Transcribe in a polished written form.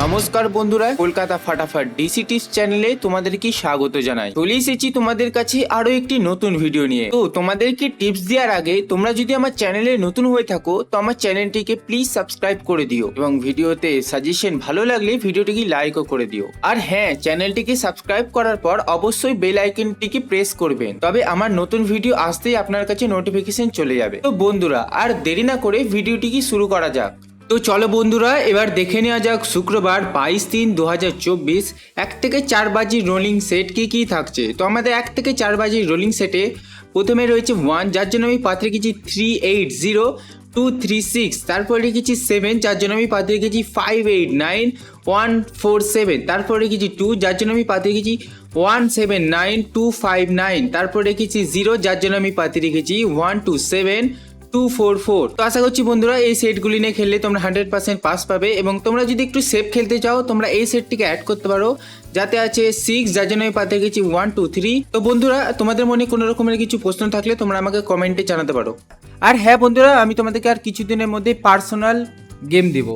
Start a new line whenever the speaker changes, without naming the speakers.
নমস্কার বন্ধুরা, Kolkata ফাটাফাট DC tips চ্যানেলে তোমাদেরকে স্বাগত জানাই। চলে এসেছি তোমাদের কাছে আরো একটি নতুন ভিডিও নিয়ে। তো তোমাদেরকে টিপস দেওয়ার আগে তোমরা যদি আমার চ্যানেলে নতুন হয়ে থাকো তো আমার চ্যানেলটিকে প্লিজ সাবস্ক্রাইব করে দিও এবং ভিডিওতে সাজেশন ভালো লাগলে ভিডিওটিকে লাইকও করে দিও। আর হ্যাঁ, চ্যানেলটিকে সাবস্ক্রাইব করার পর অবশ্যই বেল আইকনটিকে প্রেস করবেন, তবে আমার নতুন ভিডিও আসতেই আপনার কাছে নোটিফিকেশন চলে যাবে। তো বন্ধুরা আর দেরি না করে ভিডিওটিকে শুরু করা যাক। তো চলো বন্ধুরা, এবার দেখে নেওয়া যাক শুক্রবার 22/3/2024 1 থেকে 4 বাজির রোলিং সেট কি থাকছে। তো আমাদের 1 থেকে 4 বাজির রোলিং সেটে প্রথমে রয়েছে 1, যার জন্য আমি পাতে রেখেছি 380236। তারপর রেখেছি 7, যার জন্য আমি পাতে রেখেছি 589147। তারপর রেখেছি 2, যার জন্য আমি পাতে রেখেছি 179259। তারপর রেখেছি 0, যার জন্য আমি পাতে রেখেছি 127244। তো আশা করছি বন্ধুরা এই সেটগুলি নিয়ে খেললে তোমরা 100% পাস পাবে, এবং তোমরা যদি একটু সেফ খেলতে চাও তোমরা এই সেটটিকে অ্যাড করতে পারো, যাতে আছে 6, যার জন্য আমি পাতে রেখেছি 123। তো বন্ধুরা তোমাদের মনে কোনো রকমের কিছু প্রশ্ন থাকলে তোমরা আমাকে কমেন্টে জানাতে পারো। আর হ্যাঁ বন্ধুরা, আমি তোমাদেরকে আর কিছুদিনের মধ্যে পার্সোনাল গেম দিব।